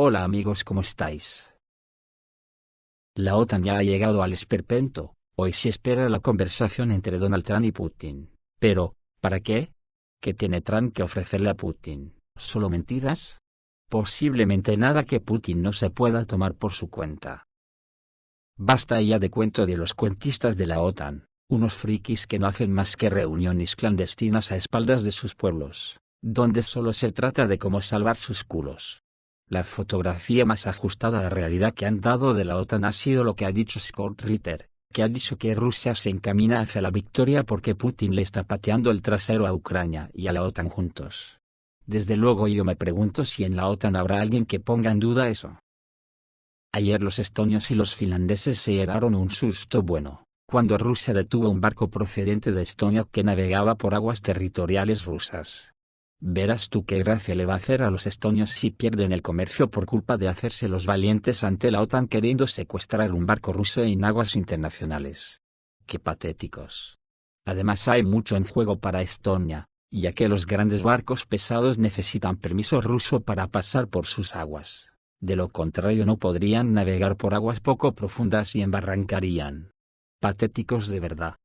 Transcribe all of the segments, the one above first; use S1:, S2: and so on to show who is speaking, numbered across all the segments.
S1: Hola amigos, ¿cómo estáis? La OTAN ya ha llegado al esperpento. Hoy se espera la conversación entre Donald Trump y Putin. Pero, ¿para qué? ¿Qué tiene Trump que ofrecerle a Putin? ¿Solo mentiras? Posiblemente nada que Putin no se pueda tomar por su cuenta. Basta ya de cuento de los cuentistas de la OTAN, unos frikis que no hacen más que reuniones clandestinas a espaldas de sus pueblos, donde solo se trata de cómo salvar sus culos. La fotografía más ajustada a la realidad que han dado de la OTAN ha sido lo que ha dicho Scott Ritter, que ha dicho que Rusia se encamina hacia la victoria porque Putin le está pateando el trasero a Ucrania y a la OTAN juntos. Desde luego yo me pregunto si en la OTAN habrá alguien que ponga en duda eso. Ayer los estonios y los finlandeses se llevaron un susto bueno, cuando Rusia detuvo un barco procedente de Estonia que navegaba por aguas territoriales rusas. Verás tú qué gracia le va a hacer a los estonios si pierden el comercio por culpa de hacerse los valientes ante la OTAN queriendo secuestrar un barco ruso en aguas internacionales. ¡Qué patéticos! Además hay mucho en juego para Estonia, ya que los grandes barcos pesados necesitan permiso ruso para pasar por sus aguas. De lo contrario no podrían navegar por aguas poco profundas y embarrancarían. Patéticos de verdad.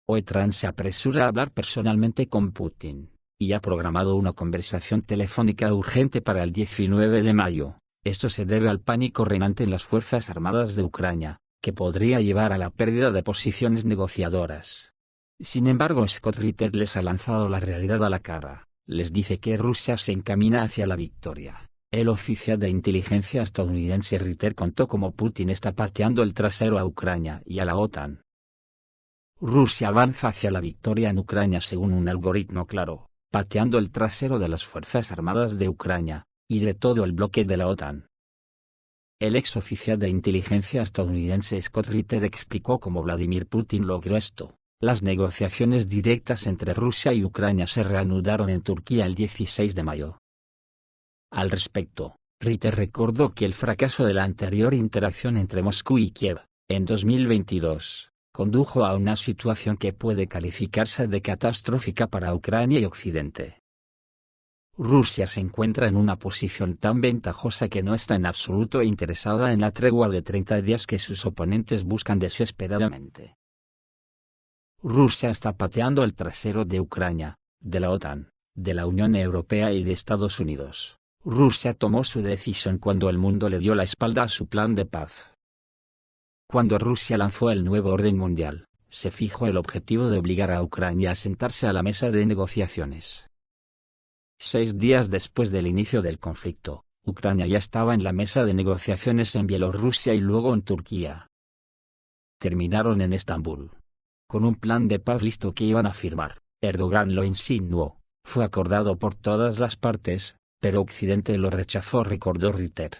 S1: Hoy Trump se apresura a hablar personalmente con Putin, y ha programado una conversación telefónica urgente para el 19 de mayo. Esto se debe al pánico reinante en las Fuerzas Armadas de Ucrania, que podría llevar a la pérdida de posiciones negociadoras. Sin embargo, Scott Ritter les ha lanzado la realidad a la cara, les dice que Rusia se encamina hacia la victoria. El oficial de inteligencia estadounidense Ritter contó cómo Putin está pateando el trasero a Ucrania y a la OTAN. Rusia avanza hacia la victoria en Ucrania según un algoritmo claro, pateando el trasero de las Fuerzas Armadas de Ucrania, y de todo el bloque de la OTAN. El ex oficial de inteligencia estadounidense Scott Ritter explicó cómo Vladimir Putin logró esto. Las negociaciones directas entre Rusia y Ucrania se reanudaron en Turquía el 16 de mayo. Al respecto, Ritter recordó que el fracaso de la anterior interacción entre Moscú y Kiev, en 2022, condujo a una situación que puede calificarse de catastrófica para Ucrania y Occidente. Rusia se encuentra en una posición tan ventajosa que no está en absoluto interesada en la tregua de 30 días que sus oponentes buscan desesperadamente. Rusia está pateando el trasero de Ucrania, de la OTAN, de la Unión Europea y de Estados Unidos. Rusia tomó su decisión cuando el mundo le dio la espalda a su plan de paz. Cuando Rusia lanzó el nuevo orden mundial, se fijó el objetivo de obligar a Ucrania a sentarse a la mesa de negociaciones. 6 días después del inicio del conflicto, Ucrania ya estaba en la mesa de negociaciones en Bielorrusia y luego en Turquía. Terminaron en Estambul. Con un plan de paz listo que iban a firmar, Erdogan lo insinuó, fue acordado por todas las partes, pero Occidente lo rechazó, recordó Ritter.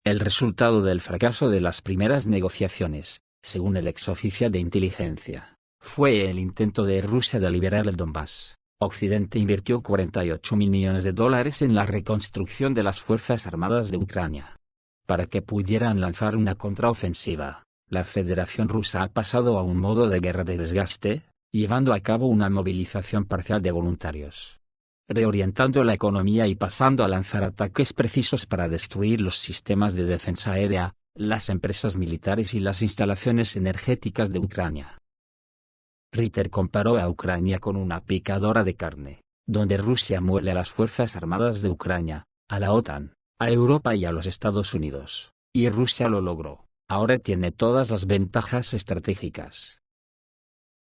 S1: El resultado del fracaso de las primeras negociaciones, según el exoficial de inteligencia, fue el intento de Rusia de liberar el Donbass. Occidente invirtió $48.000 millones en la reconstrucción de las Fuerzas Armadas de Ucrania. Para que pudieran lanzar una contraofensiva, la Federación Rusa ha pasado a un modo de guerra de desgaste, llevando a cabo una movilización parcial de voluntarios, reorientando la economía y pasando a lanzar ataques precisos para destruir los sistemas de defensa aérea, las empresas militares y las instalaciones energéticas de Ucrania. Ritter comparó a Ucrania con una picadora de carne, donde Rusia muele a las Fuerzas Armadas de Ucrania, a la OTAN, a Europa y a los Estados Unidos, y Rusia lo logró. Ahora tiene todas las ventajas estratégicas.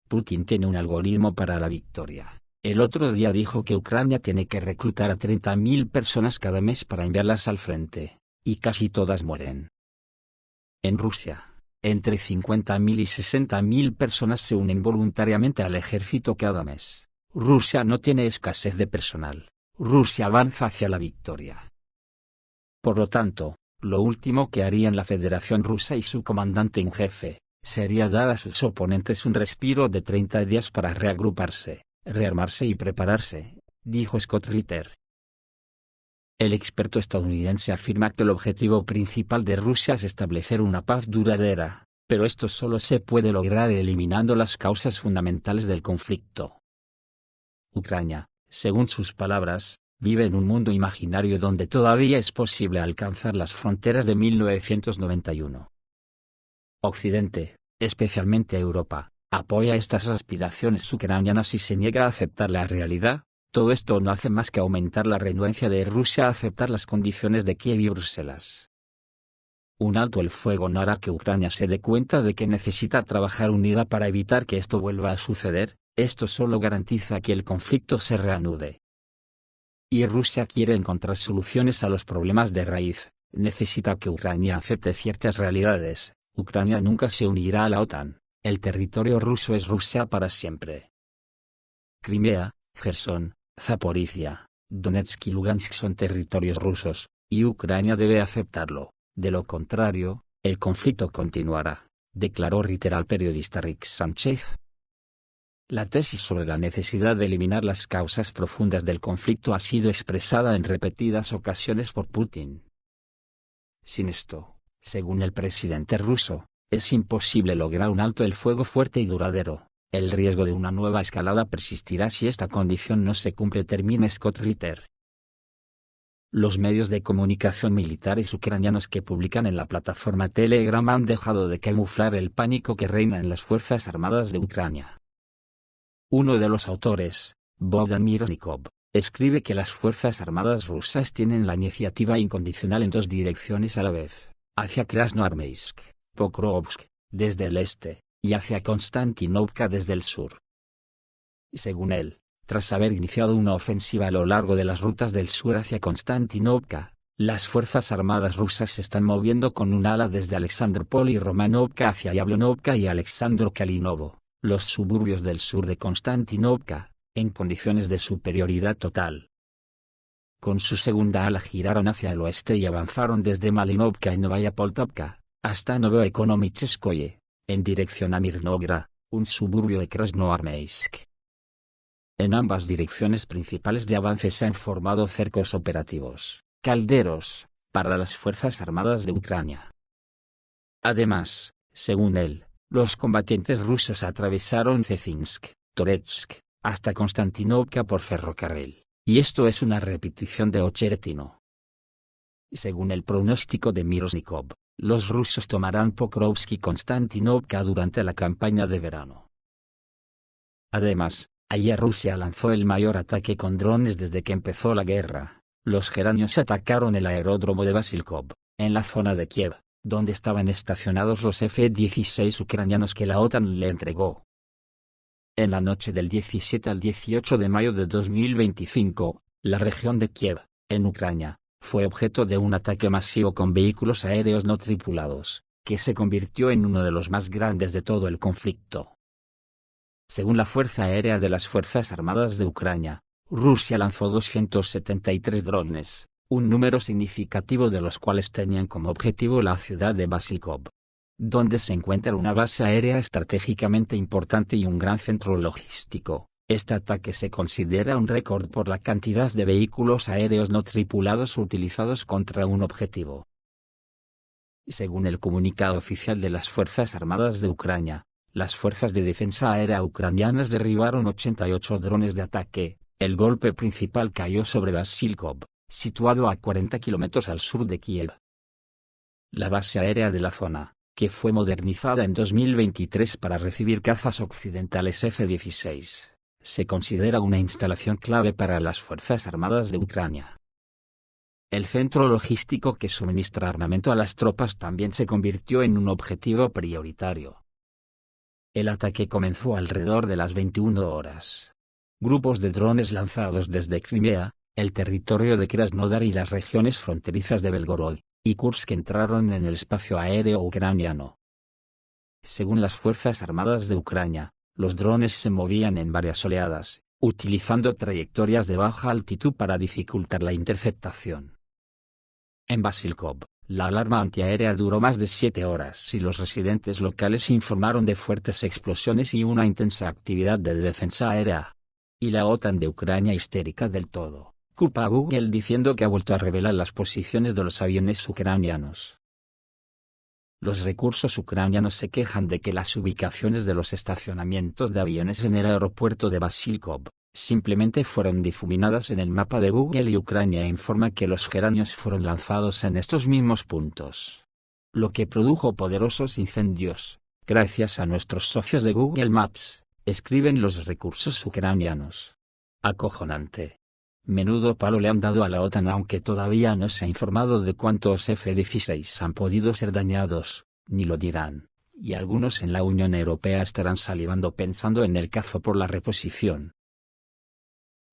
S1: Putin tiene un algoritmo para la victoria. El otro día dijo que Ucrania tiene que reclutar a 30.000 personas cada mes para enviarlas al frente, y casi todas mueren. En Rusia, entre 50.000 y 60.000 personas se unen voluntariamente al ejército cada mes. Rusia no tiene escasez de personal. Rusia avanza hacia la victoria. Por lo tanto, lo último que harían la Federación Rusa y su comandante en jefe, sería dar a sus oponentes un respiro de 30 días para reagruparse, rearmarse y prepararse, dijo Scott Ritter. El experto estadounidense afirma que el objetivo principal de Rusia es establecer una paz duradera, pero esto solo se puede lograr eliminando las causas fundamentales del conflicto. Ucrania, según sus palabras, vive en un mundo imaginario donde todavía es posible alcanzar las fronteras de 1991. Occidente, especialmente Europa, apoya estas aspiraciones ucranianas y se niega a aceptar la realidad. Todo esto no hace más que aumentar la renuencia de Rusia a aceptar las condiciones de Kiev y Bruselas. Un alto el fuego no hará que Ucrania se dé cuenta de que necesita trabajar unida para evitar que esto vuelva a suceder. Esto solo garantiza que el conflicto se reanude. Y Rusia quiere encontrar soluciones a los problemas de raíz. Necesita que Ucrania acepte ciertas realidades. Ucrania nunca se unirá a la OTAN. El territorio ruso es Rusia para siempre. Crimea, Jersón, Zaporizhia, Donetsk y Lugansk son territorios rusos, y Ucrania debe aceptarlo. De lo contrario, el conflicto continuará, declaró Reuters al periodista Rick Sánchez. La tesis sobre la necesidad de eliminar las causas profundas del conflicto ha sido expresada en repetidas ocasiones por Putin. Sin esto, según el presidente ruso, es imposible lograr un alto el fuego fuerte y duradero. El riesgo de una nueva escalada persistirá si esta condición no se cumple, termina Scott Ritter. Los medios de comunicación militares ucranianos que publican en la plataforma Telegram han dejado de camuflar el pánico que reina en las Fuerzas Armadas de Ucrania. Uno de los autores, Bogdan Mirosnikov, escribe que las Fuerzas Armadas rusas tienen la iniciativa incondicional en dos direcciones a la vez, hacia Krasnoarmeysk, Pokrovsk, desde el este, y hacia Konstantinovka desde el sur. Según él, tras haber iniciado una ofensiva a lo largo de las rutas del sur hacia Konstantinovka, las Fuerzas Armadas rusas se están moviendo con un ala desde Alexandropol y Romanovka hacia Yablonovka y Alexandro-Kalinovo, los suburbios del sur de Konstantinovka, en condiciones de superioridad total. Con su segunda ala giraron hacia el oeste y avanzaron desde Malinovka y Novaya Poltavka, hasta Novoekonomichskoye, en dirección a Mirnograd, un suburbio de Krasnoarmeysk. En ambas direcciones principales de avance se han formado cercos operativos, calderos, para las Fuerzas Armadas de Ucrania. Además, según él, los combatientes rusos atravesaron Zezinsk, Toretsk, hasta Konstantinovka por ferrocarril, y esto es una repetición de Ocheretino. Según el pronóstico de Mirosnikov, los rusos tomarán Pokrovsk y Konstantinovka durante la campaña de verano. Además, ayer Rusia lanzó el mayor ataque con drones desde que empezó la guerra. Los geranios atacaron el aeródromo de Basilkov, en la zona de Kiev, donde estaban estacionados los F-16 ucranianos que la OTAN le entregó. En la noche del 17 al 18 de mayo de 2025, la región de Kiev, en Ucrania, fue objeto de un ataque masivo con vehículos aéreos no tripulados, que se convirtió en uno de los más grandes de todo el conflicto. Según la Fuerza Aérea de las Fuerzas Armadas de Ucrania, Rusia lanzó 273 drones, un número significativo de los cuales tenían como objetivo la ciudad de Basilkov, donde se encuentra una base aérea estratégicamente importante y un gran centro logístico. Este ataque se considera un récord por la cantidad de vehículos aéreos no tripulados utilizados contra un objetivo. Según el comunicado oficial de las Fuerzas Armadas de Ucrania, las Fuerzas de Defensa Aérea ucranianas derribaron 88 drones de ataque. El golpe principal cayó sobre Basilkov, situado a 40 kilómetros al sur de Kiev. La base aérea de la zona, que fue modernizada en 2023 para recibir cazas occidentales F-16, se considera una instalación clave para las Fuerzas Armadas de Ucrania. El centro logístico que suministra armamento a las tropas también se convirtió en un objetivo prioritario. El ataque comenzó alrededor de las 21 horas. Grupos de drones lanzados desde Crimea, el territorio de Krasnodar y las regiones fronterizas de Belgorod y Kursk entraron en el espacio aéreo ucraniano. Según las Fuerzas Armadas de Ucrania, los drones se movían en varias oleadas, utilizando trayectorias de baja altitud para dificultar la interceptación. En Basilkov, la alarma antiaérea duró más de 7 horas y los residentes locales informaron de fuertes explosiones y una intensa actividad de defensa aérea. Y la OTAN de Ucrania histérica del todo, culpa a Google diciendo que ha vuelto a revelar las posiciones de los aviones ucranianos. Los recursos ucranianos se quejan de que las ubicaciones de los estacionamientos de aviones en el aeropuerto de Basilkov simplemente fueron difuminadas en el mapa de Google, y Ucrania informa que los geranios fueron lanzados en estos mismos puntos, lo que produjo poderosos incendios. Gracias a nuestros socios de Google Maps, escriben los recursos ucranianos. Acojonante. Menudo palo le han dado a la OTAN, aunque todavía no se ha informado de cuántos F-16 han podido ser dañados, ni lo dirán, y algunos en la Unión Europea estarán salivando pensando en el cazo por la reposición.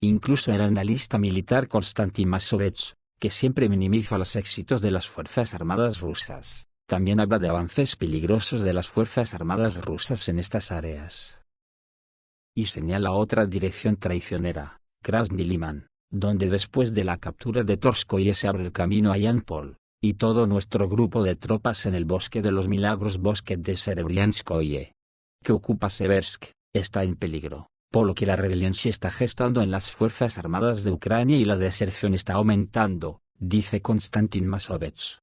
S1: Incluso el analista militar Konstantin Masovech, que siempre minimiza los éxitos de las Fuerzas Armadas rusas, también habla de avances peligrosos de las Fuerzas Armadas rusas en estas áreas. Y señala otra dirección traicionera, Krasny Liman, donde después de la captura de Torskoye se abre el camino a Yanpol, y todo nuestro grupo de tropas en el Bosque de los Milagros, bosque de Serebrianskoye, que ocupa Seversk, está en peligro, por lo que la rebelión se está gestando en las Fuerzas Armadas de Ucrania y la deserción está aumentando, dice Konstantin Masovech.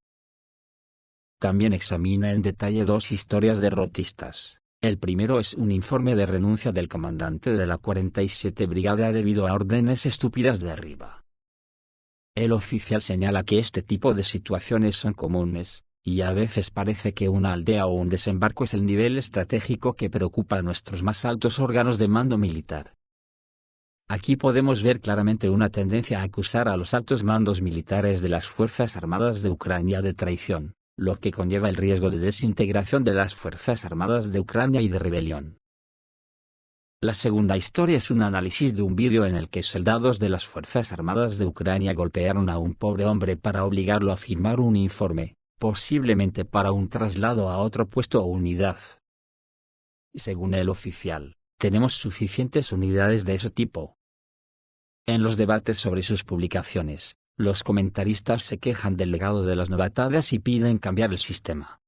S1: También examina en detalle dos historias derrotistas. El primero es un informe de renuncia del comandante de la 47 Brigada debido a órdenes estúpidas de arriba. El oficial señala que este tipo de situaciones son comunes, y a veces parece que una aldea o un desembarco es el nivel estratégico que preocupa a nuestros más altos órganos de mando militar. Aquí podemos ver claramente una tendencia a acusar a los altos mandos militares de las Fuerzas Armadas de Ucrania de traición, lo que conlleva el riesgo de desintegración de las Fuerzas Armadas de Ucrania y de rebelión. La segunda historia es un análisis de un vídeo en el que soldados de las Fuerzas Armadas de Ucrania golpearon a un pobre hombre para obligarlo a firmar un informe, posiblemente para un traslado a otro puesto o unidad. Según el oficial, tenemos suficientes unidades de ese tipo. En los debates sobre sus publicaciones, los comentaristas se quejan del legado de las novatadas y piden cambiar el sistema.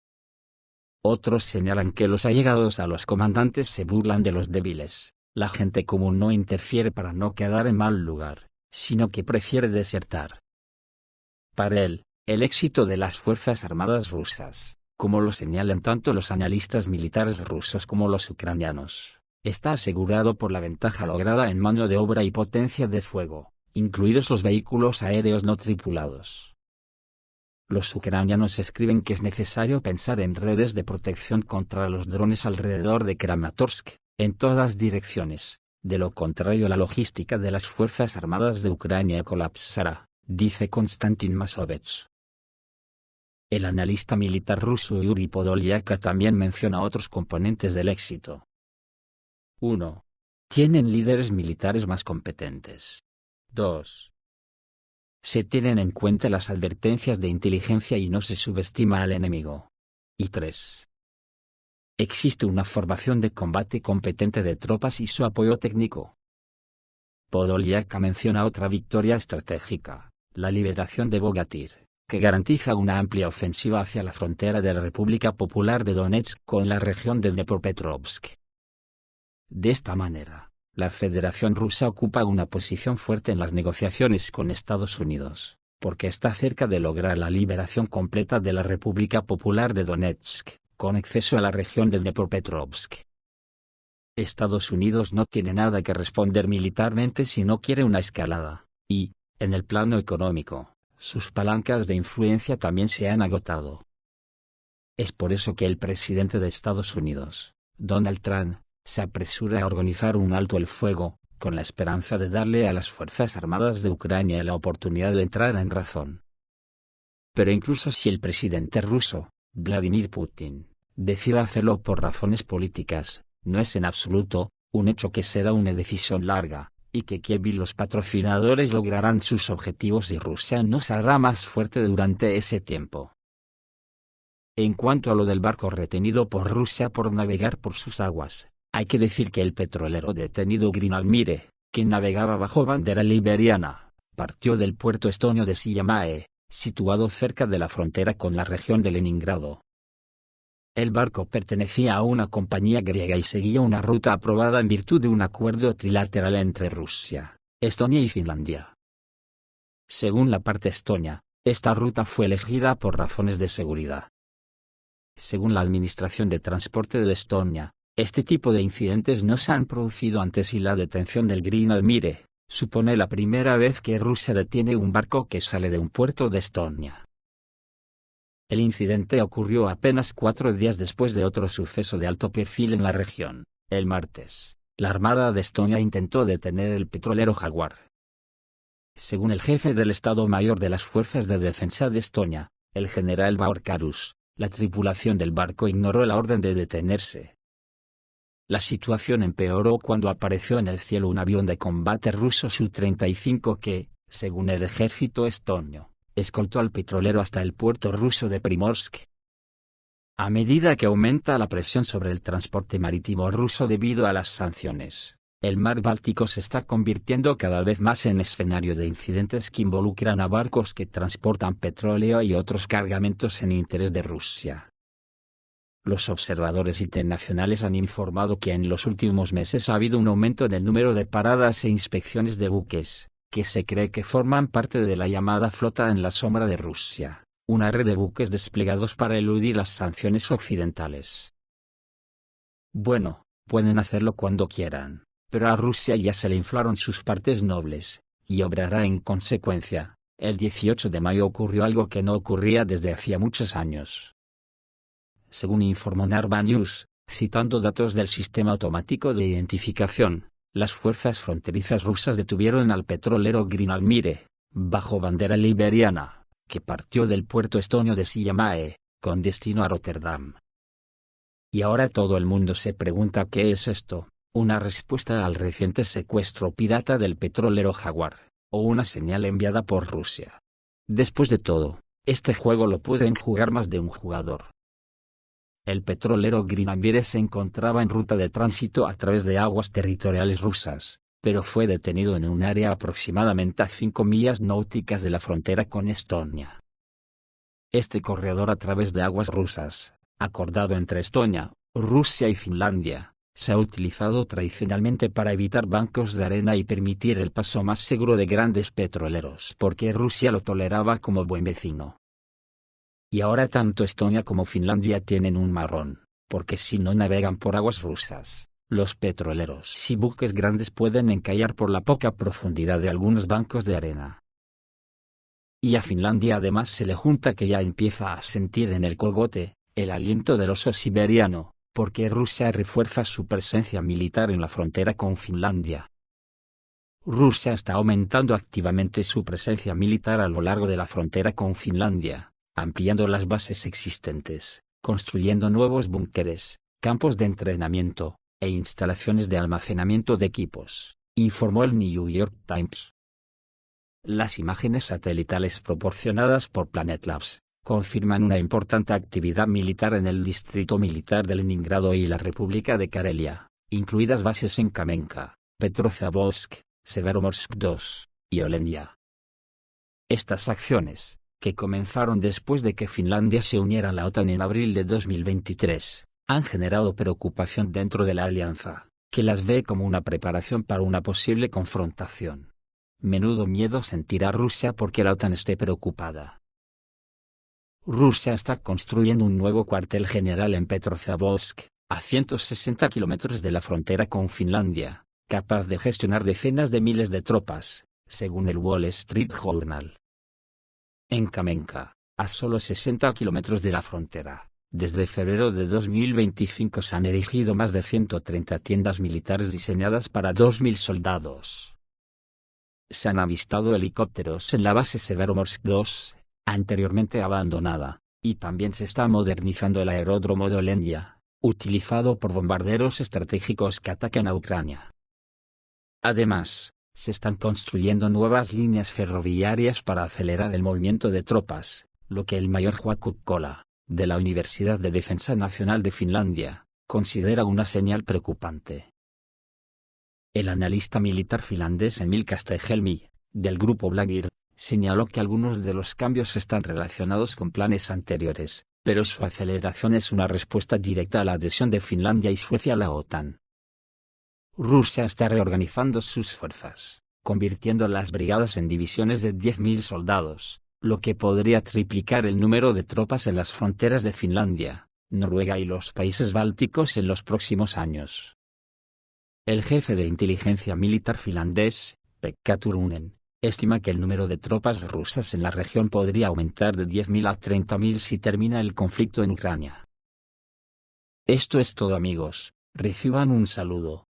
S1: Otros señalan que los allegados a los comandantes se burlan de los débiles. La gente común no interfiere para no quedar en mal lugar, sino que prefiere desertar. Para él, el éxito de las Fuerzas Armadas rusas, como lo señalan tanto los analistas militares rusos como los ucranianos, está asegurado por la ventaja lograda en mano de obra y potencia de fuego, incluidos los vehículos aéreos no tripulados. Los ucranianos escriben que es necesario pensar en redes de protección contra los drones alrededor de Kramatorsk, en todas direcciones, de lo contrario la logística de las Fuerzas Armadas de Ucrania colapsará, dice Konstantin Masovech. El analista militar ruso Yuri Podolyak también menciona otros componentes del éxito. 1. Tienen líderes militares más competentes. 2. Se tienen en cuenta las advertencias de inteligencia y no se subestima al enemigo. Y 3. Existe una formación de combate competente de tropas y su apoyo técnico. Podolyak menciona otra victoria estratégica, la liberación de Bogatyr, que garantiza una amplia ofensiva hacia la frontera de la República Popular de Donetsk con la región de Dnepropetrovsk. De esta manera, la Federación Rusa ocupa una posición fuerte en las negociaciones con Estados Unidos, porque está cerca de lograr la liberación completa de la República Popular de Donetsk, con acceso a la región de Dnepropetrovsk. Estados Unidos no tiene nada que responder militarmente si no quiere una escalada, y, en el plano económico, sus palancas de influencia también se han agotado. Es por eso que el presidente de Estados Unidos, Donald Trump, se apresura a organizar un alto el fuego, con la esperanza de darle a las Fuerzas Armadas de Ucrania la oportunidad de entrar en razón. Pero incluso si el presidente ruso, Vladimir Putin, decide hacerlo por razones políticas, no es en absoluto un hecho que será una decisión larga, y que Kiev y los patrocinadores lograrán sus objetivos y Rusia no se hará más fuerte durante ese tiempo. En cuanto a lo del barco retenido por Rusia por navegar por sus aguas, hay que decir que el petrolero detenido Grinalmire, que navegaba bajo bandera liberiana, partió del puerto estonio de Sillamäe, situado cerca de la frontera con la región de Leningrado. El barco pertenecía a una compañía griega y seguía una ruta aprobada en virtud de un acuerdo trilateral entre Rusia, Estonia y Finlandia. Según la parte estonia, esta ruta fue elegida por razones de seguridad. Según la Administración de Transporte de Estonia, Este tipo de incidentes no se han producido antes y la detención del Green Admire supone la primera vez que Rusia detiene un barco que sale de un puerto de Estonia. El incidente ocurrió apenas 4 días después de otro suceso de alto perfil en la región. El martes, la Armada de Estonia intentó detener el petrolero Jaguar. Según el jefe del Estado Mayor de las Fuerzas de Defensa de Estonia, el general Baurkarus, la tripulación del barco ignoró la orden de detenerse. La situación empeoró cuando apareció en el cielo un avión de combate ruso Su-35 que, según el ejército estonio, escoltó al petrolero hasta el puerto ruso de Primorsk. A medida que aumenta la presión sobre el transporte marítimo ruso debido a las sanciones, el mar Báltico se está convirtiendo cada vez más en escenario de incidentes que involucran a barcos que transportan petróleo y otros cargamentos en interés de Rusia. Los observadores internacionales han informado que en los últimos meses ha habido un aumento en el número de paradas e inspecciones de buques, que se cree que forman parte de la llamada flota en la sombra de Rusia, una red de buques desplegados para eludir las sanciones occidentales. Bueno, pueden hacerlo cuando quieran, pero a Rusia ya se le inflaron sus partes nobles, y obrará en consecuencia. El 18 de mayo ocurrió algo que no ocurría desde hacía muchos años. Según informó Narva News, citando datos del sistema automático de identificación, las fuerzas fronterizas rusas detuvieron al petrolero Green Admire, bajo bandera liberiana, que partió del puerto estonio de Sillamäe, con destino a Rotterdam. Y ahora todo el mundo se pregunta ¿qué es esto? ¿Una respuesta al reciente secuestro pirata del petrolero Jaguar, o una señal enviada por Rusia? Después de todo, este juego lo pueden jugar más de un jugador. El petrolero Green Admire se encontraba en ruta de tránsito a través de aguas territoriales rusas, pero fue detenido en un área aproximadamente a 5 millas náuticas de la frontera con Estonia. Este corredor a través de aguas rusas, acordado entre Estonia, Rusia y Finlandia, se ha utilizado tradicionalmente para evitar bancos de arena y permitir el paso más seguro de grandes petroleros porque Rusia lo toleraba como buen vecino. Y ahora tanto Estonia como Finlandia tienen un marrón, porque si no navegan por aguas rusas, los petroleros y buques grandes pueden encallar por la poca profundidad de algunos bancos de arena. Y a Finlandia además se le junta que ya empieza a sentir en el cogote el aliento del oso siberiano, porque Rusia refuerza su presencia militar en la frontera con Finlandia. Rusia está aumentando activamente su presencia militar a lo largo de la frontera con Finlandia, ampliando las bases existentes, construyendo nuevos búnkeres, campos de entrenamiento, e instalaciones de almacenamiento de equipos, informó el New York Times. Las imágenes satelitales proporcionadas por Planet Labs confirman una importante actividad militar en el distrito militar de Leningrado y la República de Karelia, incluidas bases en Kamenka, Petrozavodsk, Severomorsk II, y Olendia. Estas acciones, que comenzaron después de que Finlandia se uniera a la OTAN en abril de 2023, han generado preocupación dentro de la alianza, que las ve como una preparación para una posible confrontación. Menudo miedo sentirá Rusia porque la OTAN esté preocupada. Rusia está construyendo un nuevo cuartel general en Petrozavodsk, a 160 kilómetros de la frontera con Finlandia, capaz de gestionar decenas de miles de tropas, según el Wall Street Journal. En Kamenka, a solo 60 kilómetros de la frontera, desde febrero de 2025 se han erigido más de 130 tiendas militares diseñadas para 2.000 soldados. Se han avistado helicópteros en la base Severomorsk II, anteriormente abandonada, y también se está modernizando el aeródromo de Olendia, utilizado por bombarderos estratégicos que atacan a Ucrania. Además, se están construyendo nuevas líneas ferroviarias para acelerar el movimiento de tropas, lo que el mayor Juha Kukkola, de la Universidad de Defensa Nacional de Finlandia, considera una señal preocupante. El analista militar finlandés Emil Castehelmi, del grupo Blackbeard, señaló que algunos de los cambios están relacionados con planes anteriores, pero su aceleración es una respuesta directa a la adhesión de Finlandia y Suecia a la OTAN. Rusia está reorganizando sus fuerzas, convirtiendo las brigadas en divisiones de 10.000 soldados, lo que podría triplicar el número de tropas en las fronteras de Finlandia, Noruega y los países bálticos en los próximos años. El jefe de inteligencia militar finlandés, Pekka Turunen, estima que el número de tropas rusas en la región podría aumentar de 10.000 a 30.000 si termina el conflicto en Ucrania. Esto es todo, amigos, reciban un saludo.